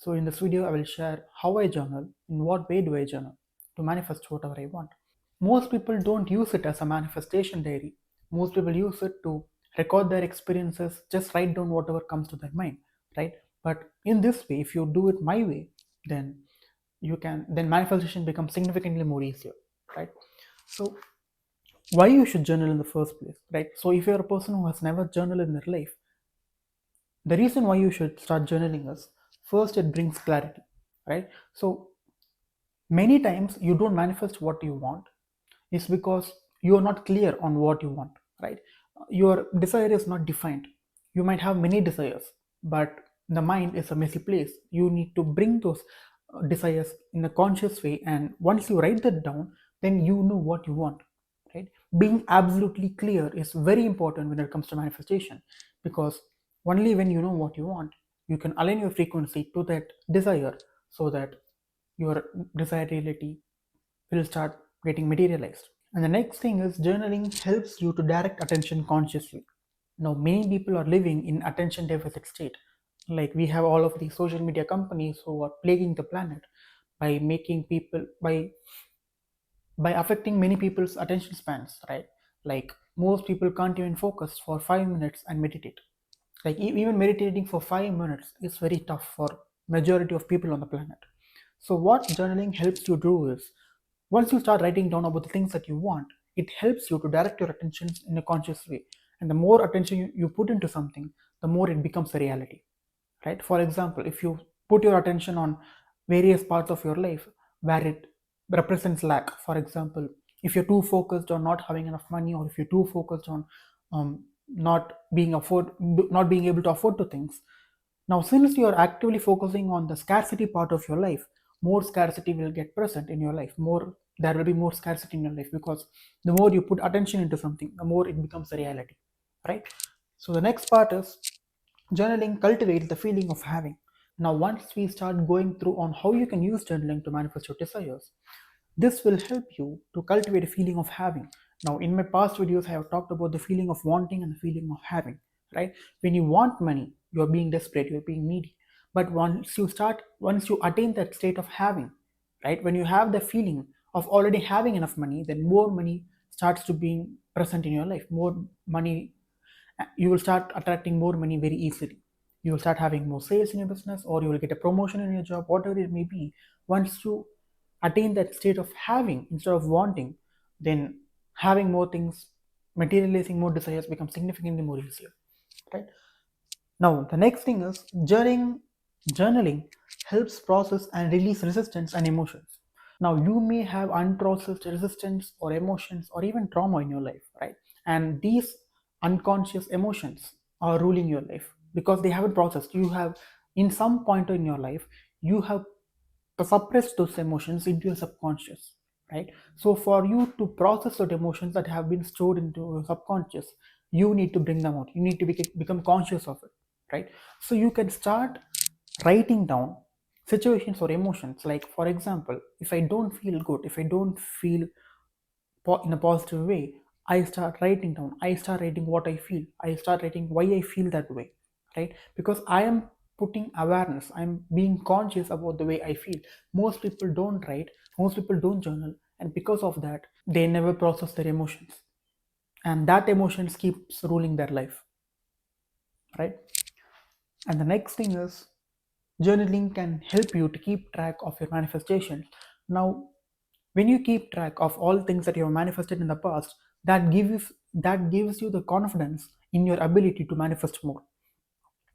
So in this video, I will share how I journal, in what way do I journal to manifest whatever I want. Most people don't use it as a manifestation diary. Most people use it to record their experiences, just write down whatever comes to their mind, right? But in this way, if you do it my way, then then manifestation becomes significantly more easier, right? So why you should journal in the first place, right? So if you're a person who has never journaled in their life, the reason why you should start journaling is first it brings clarity, right? So many times you don't manifest what you want is because you are not clear on what you want, right? Your desire is not defined. You might have many desires, but the mind is a messy place. You need to bring those desires in a conscious way, and once you write that down, then you know what you want, right? Being absolutely clear is very important when it comes to manifestation, because only when you know what you want, you can align your frequency to that desire, so that your desired reality will start getting materialized. And the next thing is journaling helps you to direct attention consciously. Now, many people are living in attention deficit state. Like we have all of these social media companies who are plaguing the planet by making people by affecting many people's attention spans, right? Like most people can't even focus for 5 minutes and meditate. Like even meditating for 5 minutes is very tough for majority of people on the planet. So what journaling helps you do is, once you start writing down about the things that you want, it helps you to direct your attention in a conscious way. And the more attention you put into something, the more it becomes a reality, right? For example, if you put your attention on various parts of your life where it represents lack, for example, if you're too focused on not having enough money, or if you're too focused on not not being able to afford to things. Now, since you are actively focusing on the scarcity part of your life, more scarcity will get present in your life. More There will be more scarcity in your life, because the more you put attention into something, the more it becomes a reality, right? So the next part is journaling cultivates the feeling of having. Now, once we start going through on how you can use journaling to manifest your desires, this will help you to cultivate a feeling of having. Now, in my past videos, I have talked about the feeling of wanting and the feeling of having, right? When you want money, you're being desperate, you're being needy. But once you attain that state of having, right? When you have the feeling of already having enough money, then more money starts to being present in your life. More money, you will start attracting more money very easily. You will start having more sales in your business, or you will get a promotion in your job, whatever it may be. Once you attain that state of having instead of wanting, then having more things, materializing more desires becomes significantly more easier, right? Now, the next thing is journaling helps process and release resistance and emotions. Now, you may have unprocessed resistance or emotions or even trauma in your life, right? And these unconscious emotions are ruling your life because they haven't processed. You have, in some point in your life, you have suppressed those emotions into your subconscious, right? So, for you to process those emotions that have been stored into your subconscious, you need to bring them out. You need to become conscious of it, right? So, you can start writing down situations or emotions. Like, for example, if I don't feel good, if I don't feel in a positive way, I start writing down. I start writing what I feel. I start writing why I feel that way, right? Because I am putting awareness. I'm being conscious about the way I feel. Most people don't write, most people don't journal, and because of that, they never process their emotions, and that emotions keeps ruling their life, right? And the next thing is, journaling can help you to keep track of your manifestations. Now, when you keep track of all things that you have manifested in the past, that gives you the confidence in your ability to manifest more,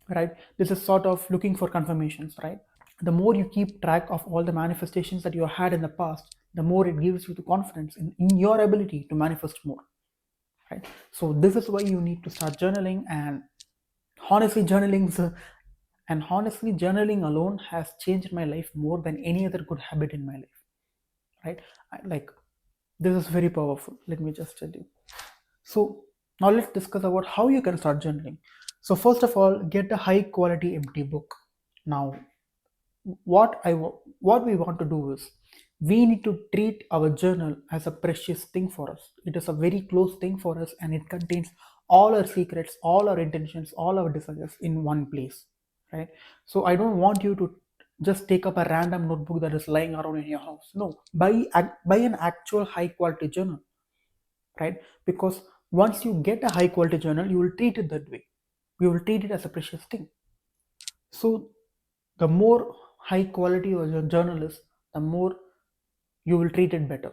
right? This is sort of looking for confirmations, right? The more you keep track of all the manifestations that you had in the past, the more it gives you the confidence in your ability to manifest more, right? So this is why you need to start journaling. And honestly, journaling alone has changed my life more than any other good habit in my life, right? Like, this is very powerful, let me just tell you. So now let's discuss about how you can start journaling. So first of all, get a high quality empty book. Now, what we want to do is, we need to treat our journal as a precious thing for us. It is a very close thing for us, and it contains all our secrets, all our intentions, all our desires in one place, right? So I don't want you to just take up a random notebook that is lying around in your house. No, buy an actual high quality journal, right? Because once you get a high quality journal, you will treat it that way. You will treat it as a precious thing. So the more high quality your journal is, the more you will treat it better,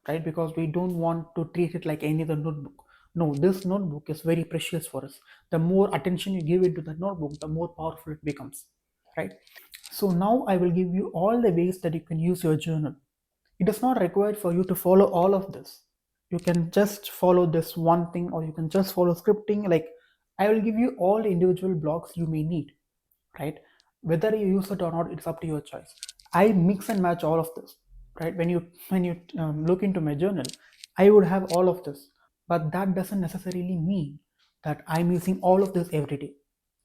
right? Because we don't want to treat it like any other notebook. No, this notebook is very precious for us. The more attention you give it to the notebook, the more powerful it becomes, right? So now I will give you all the ways that you can use your journal. It is not required for you to follow all of this. You can just follow this one thing, or you can just follow scripting. Like, I will give you all the individual blocks you may need, right? Whether you use it or not, it's up to your choice. I mix and match all of this, right? When you look into my journal, I would have all of this, but that doesn't necessarily mean that I'm using all of this every day,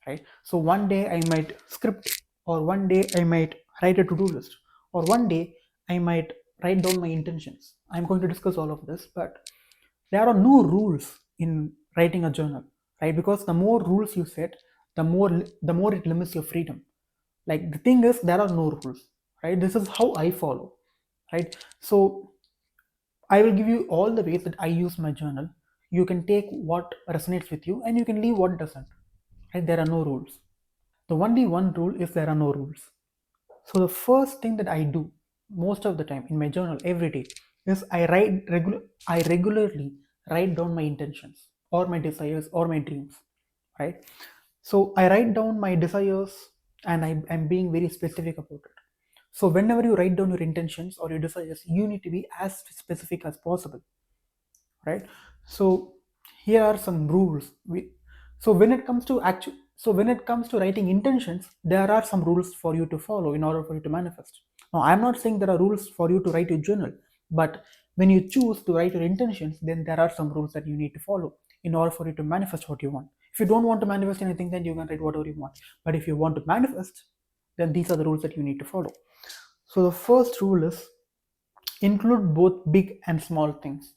right? So one day I might script, or one day I might write a to-do list, or one day I might write down my intentions. I'm going to discuss all of this, but there are no rules in writing a journal, right? Because the more rules you set, the more it limits your freedom. Like, the thing is, there are no rules, right? This is how I follow, right? So I will give you all the ways that I use my journal. You can take what resonates with you, and you can leave what doesn't, right? There are no rules. The only one rule is there are no rules. So the first thing that I do most of the time in my journal every day is I regularly write down my intentions, or my desires, or my dreams, right? So I write down my desires, and I'm being very specific about it. So whenever you write down your intentions or your desires, you need to be as specific as possible, right? So here are some rules. So when it comes to writing intentions, there are some rules for you to follow in order for you to manifest. Now, I'm not saying there are rules for you to write your journal, but when you choose to write your intentions, then there are some rules that you need to follow in order for you to manifest what you want. If you don't want to manifest anything, then you can write whatever you want. But if you want to manifest, then these are the rules that you need to follow. So the first rule is, include both big and small things.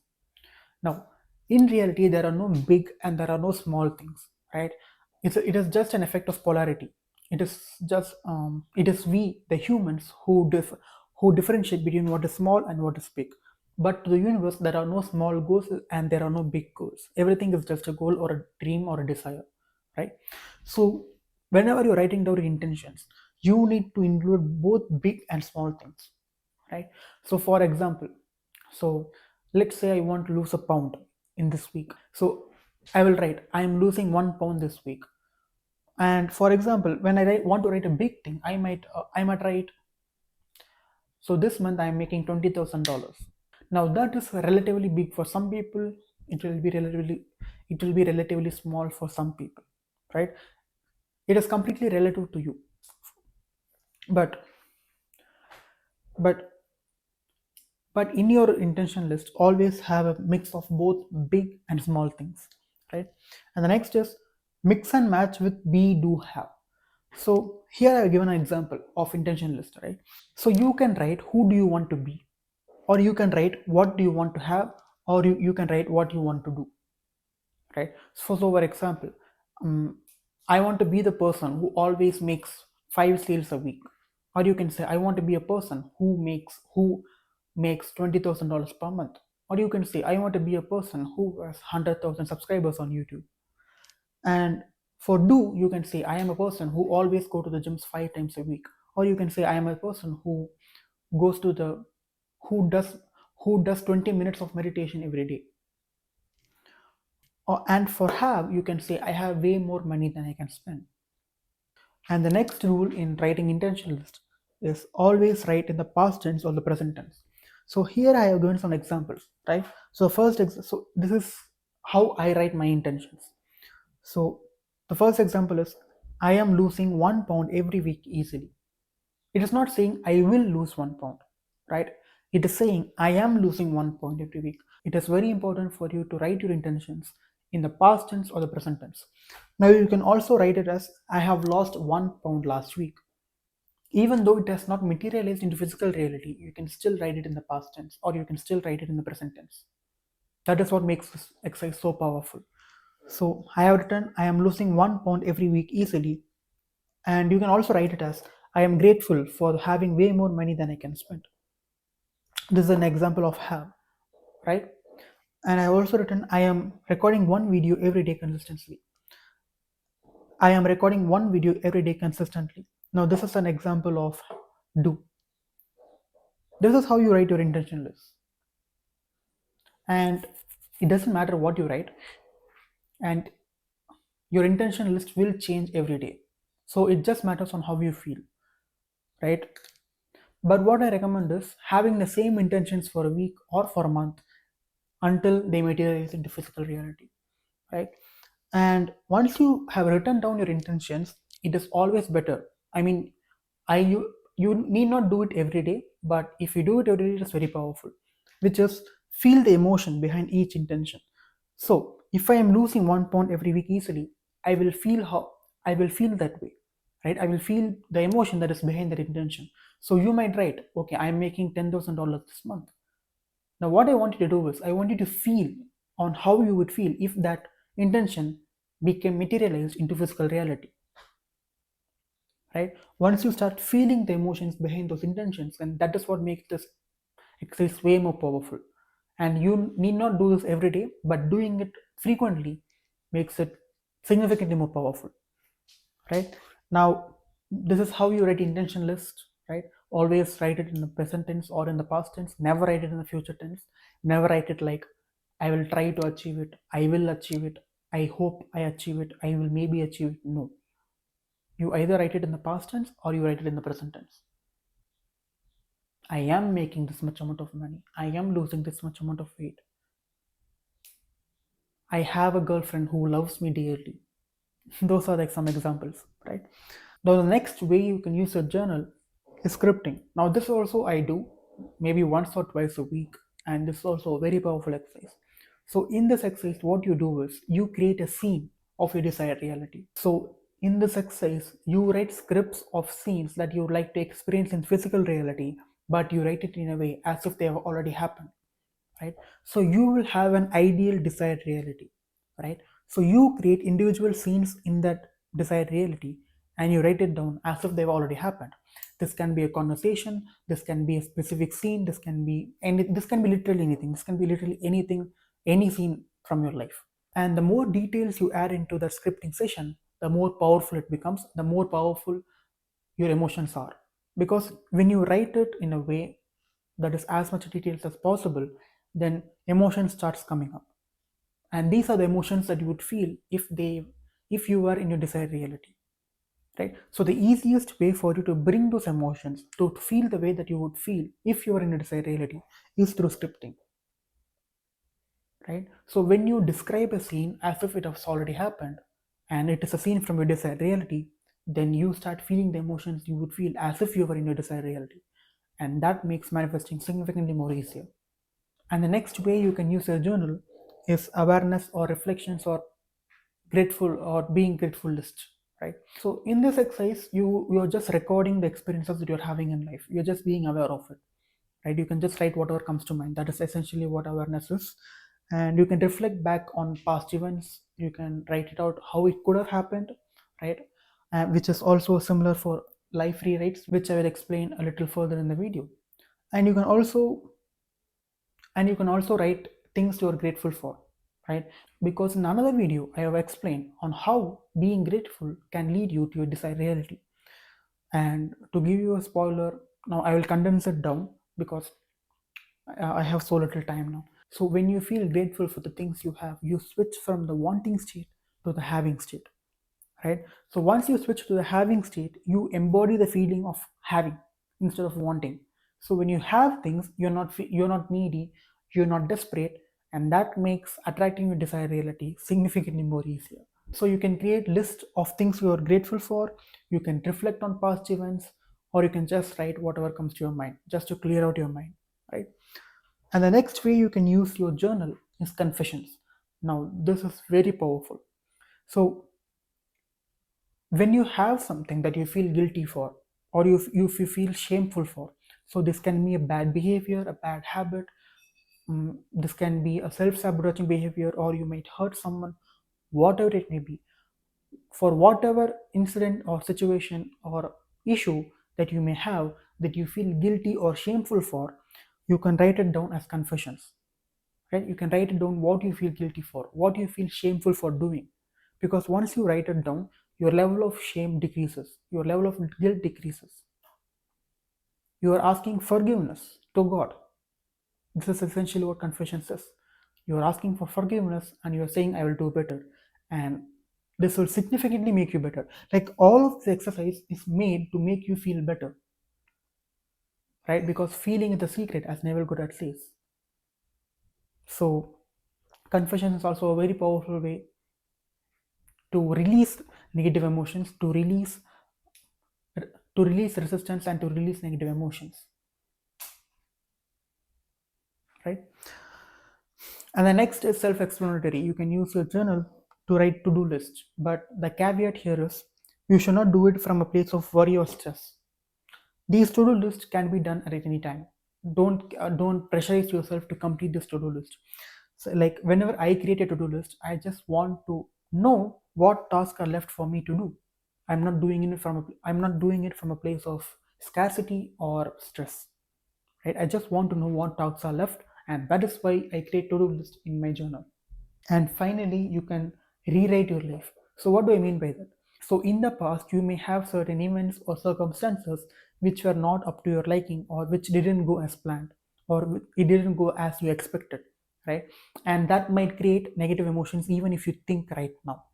Now, in reality, there are no big and there are no small things, right? It is just an effect of polarity. It is we, the humans, who differentiate between what is small and what is big. But to the universe, there are no small goals and there are no big goals. Everything is just a goal or a dream or a desire, right? So, whenever you're writing down your intentions, you need to include both big and small things, right? So, for example, so let's say I want to lose a pound in this week. So I will write, I am losing 1 pound this week. And for example, when want to write a big thing, I might write, so this month I am making $20,000. Now that is relatively big for some people. It will be relatively small for some people, right? It is completely relative to you. But but but in your intention list, always have a mix of both big and small things, right? And the next is, mix and match with be, do, have. So here I've given an example of intention list, right? So you can write who do you want to be, or you can write what do you want to have, or you can write what you want to do, right? So for example, I want to be the person who always makes 5 sales a week. Or you can say, I want to be a person who makes $20,000 per month. Or you can say, I want to be a person who has 100,000 subscribers on YouTube. And for do, you can say, I am a person who always go to the gyms 5 times a week. Or you can say, I am a person goes to the who does 20 minutes of meditation every day. And for have, you can say, I have way more money than I can spend. And the next rule in writing intention list is, always write in the past tense or the present tense. So here I have given some examples, right? So so this is how I write my intentions. So the first example is, I am losing 1 pound every week easily. It is not saying I will lose 1 pound, right? It is saying I am losing 1 pound every week. It is very important for you to write your intentions in the past tense or the present tense. Now you can also write it as, I have lost 1 pound last week. Even though it has not materialized into physical reality, you can still write it in the past tense, or you can still write it in the present tense. That is what makes this exercise so powerful. So I have written, I am losing 1 pound every week easily. And you can also write it as, I am grateful for having way more money than I can spend. This is an example of have, right? And I also written, I am recording one video every day consistently. I am recording one video every day consistently. Now, this is an example of do. This is how you write your intention list. And it doesn't matter what you write, and your intention list will change every day. So it just matters on how you feel, right? But what I recommend is having the same intentions for a week or for a month until they materialize into physical reality, right? And once you have written down your intentions, it is always better. I mean, you need not do it every day, but if you do it every day, it is very powerful. Which is feel the emotion behind each intention. So if I am losing 1 pound every week easily, I will feel that way, right? I will feel the emotion that is behind that intention. So you might write, okay, I am making $10,000 this month. Now, what I want you to do is, I want you to feel on how you would feel if that intention became materialized into physical reality, right? Once you start feeling the emotions behind those intentions, and that is what makes this exercise way more powerful. And you need not do this every day, but doing it frequently makes it significantly more powerful, right? Now, this is how you write intention list, right? Always write it in the present tense or in the past tense. Never write it in the future tense. Never write it like I will try to achieve it, I will achieve it, I hope I achieve it, I will maybe achieve it. No, you either write it in the past tense or you write it in the present tense. I am making this much amount of money, I am losing this much amount of weight, I have a girlfriend who loves me dearly. Those are like some examples, right? Now, the next way you can use your journal is scripting. Now, this also I do maybe once or twice a week, and this is also a very powerful exercise. So, in this exercise, what you do is you create a scene of your desired reality. So, in this exercise, you write scripts of scenes that you would like to experience in physical reality, but you write it in a way as if they have already happened, right? So you will have an ideal desired reality, right? So you create individual scenes in that desired reality and you write it down as if they've already happened. This can be a conversation, this can be a specific scene, this can be literally anything, this can be literally anything, any scene from your life. And the more details you add into the scripting session, the more powerful it becomes, the more powerful your emotions are. Because when you write it in a way that is as much details as possible, then emotion starts coming up. And these are the emotions that you would feel if you were in your desired reality. Right? So the easiest way for you to bring those emotions to feel the way that you would feel if you were in your desired reality is through scripting. Right? So when you describe a scene as if it has already happened and it is a scene from your desired reality, then you start feeling the emotions you would feel as if you were in your desired reality. And that makes manifesting significantly more easier. And the next way you can use your journal is awareness or reflections or grateful or being grateful list, right? So in this exercise, you're just recording the experiences that you're having in life. You're just being aware of it, right? You can just write whatever comes to mind. That is essentially what awareness is. And you can reflect back on past events. You can write it out how it could have happened, right? Which is also similar for life rewrites, which I will explain a little further in the video. And you can also write things you're grateful for, right? Because in another video I have explained on how being grateful can lead you to your desired reality. And to give you a spoiler, now I will condense it down because I have so little time now. So when you feel grateful for the things you have, you switch from the wanting state to the having state, right? So once you switch to the having state, you embody the feeling of having instead of wanting. So when you have things, you're not needy, you're not desperate, and that makes attracting your desired reality significantly more easier. So you can create list of things you are grateful for, you can reflect on past events, or you can just write whatever comes to your mind just to clear out your mind, right? And the next way you can use your journal is confessions. Now this is very powerful. So when you have something that you feel guilty for or you feel shameful for, so this can be a bad behavior, a bad habit, this can be a self-sabotaging behavior, or you might hurt someone, whatever it may be, for whatever incident or situation or issue that you may have, that you feel guilty or shameful for, you can write it down as confessions. Right? You can write it down what you feel guilty for, what you feel shameful for doing. Because once you write it down, your level of shame decreases, your level of guilt decreases. You are asking forgiveness to God. This is essentially what confession says. You are asking for forgiveness and you are saying, I will do better. And this will significantly make you better. Like all of the exercise is made to make you feel better. Right? Because feeling is the secret, as Neville Goddard says. So, confession is also a very powerful way to release negative emotions, to release resistance, and to release negative emotions. Right? And the next is self-explanatory. You can use your journal to write to-do lists, but the caveat here is you should not do it from a place of worry or stress. These to-do lists can be done at any time. Don't pressurize yourself to complete this to-do list. So, like whenever I create a to-do list, I just want to know what tasks are left for me to do. I'm not doing it from a place of scarcity or stress. Right? I just want to know what tasks are left, and that is why I create to-do list in my journal. And finally, you can rewrite your life. So what do I mean by that? So in the past, you may have certain events or circumstances which were not up to your liking, or which didn't go as planned, or it didn't go as you expected, right? And that might create negative emotions even if you think right now.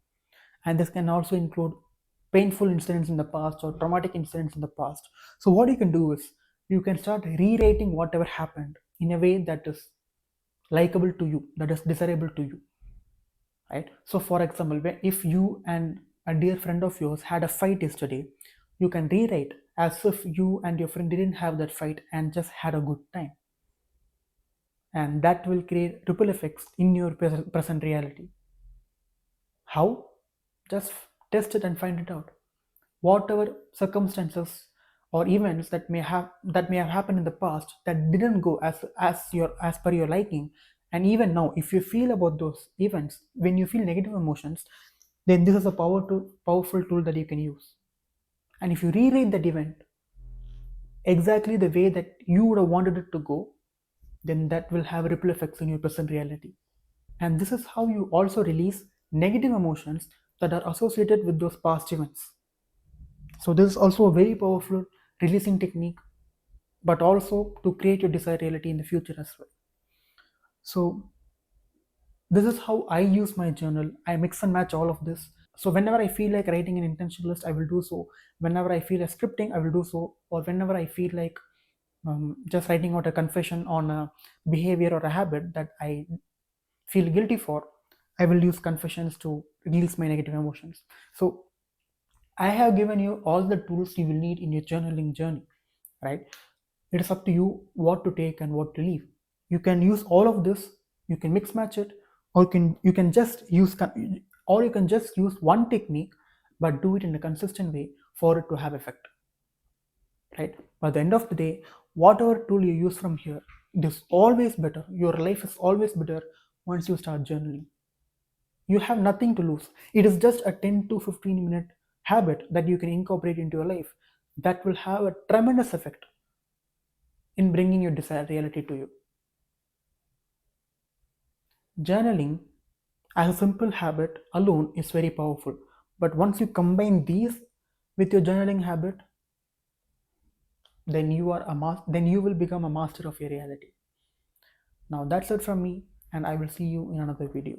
And this can also include painful incidents in the past or traumatic incidents in the past. So what you can do is you can start rewriting whatever happened in a way that is likable to you, that is desirable to you, right? So for example, if you and a dear friend of yours had a fight yesterday, you can rewrite as if you and your friend didn't have that fight and just had a good time. And that will create ripple effects in your present reality. How? Just test it and find it out. Whatever circumstances or events that may have happened in the past that didn't go as per your liking, and even now, if you feel about those events, when you feel negative emotions, then this is a powerful tool that you can use. And if you rewrite that event exactly the way that you would have wanted it to go, then that will have ripple effects in your present reality. And this is how you also release negative emotions that are associated with those past events. So this is also a very powerful releasing technique, but also to create your desired reality in the future as well. So this is how I use my journal. I mix and match all of this. So whenever I feel like writing an intention list, I will do so. Whenever I feel like scripting, I will do so. Or whenever I feel like just writing out a confession on a behavior or a habit that I feel guilty for, I will use confessions to release my negative emotions. So I have given you all the tools you will need in your journaling journey, right? It is up to you what to take and what to leave. You can use all of this, you can mix match it, or you can just use one technique, but do it in a consistent way for it to have effect. Right? By the end of the day, whatever tool you use from here, it is always better. Your life is always better once you start journaling. You have nothing to lose. It is just a 10 to 15-minute habit that you can incorporate into your life that will have a tremendous effect in bringing your desired reality to you. Journaling as a simple habit alone is very powerful, but once you combine these with your journaling habit, then you will become a master of your reality. Now that's it from me, and I will see you in another video.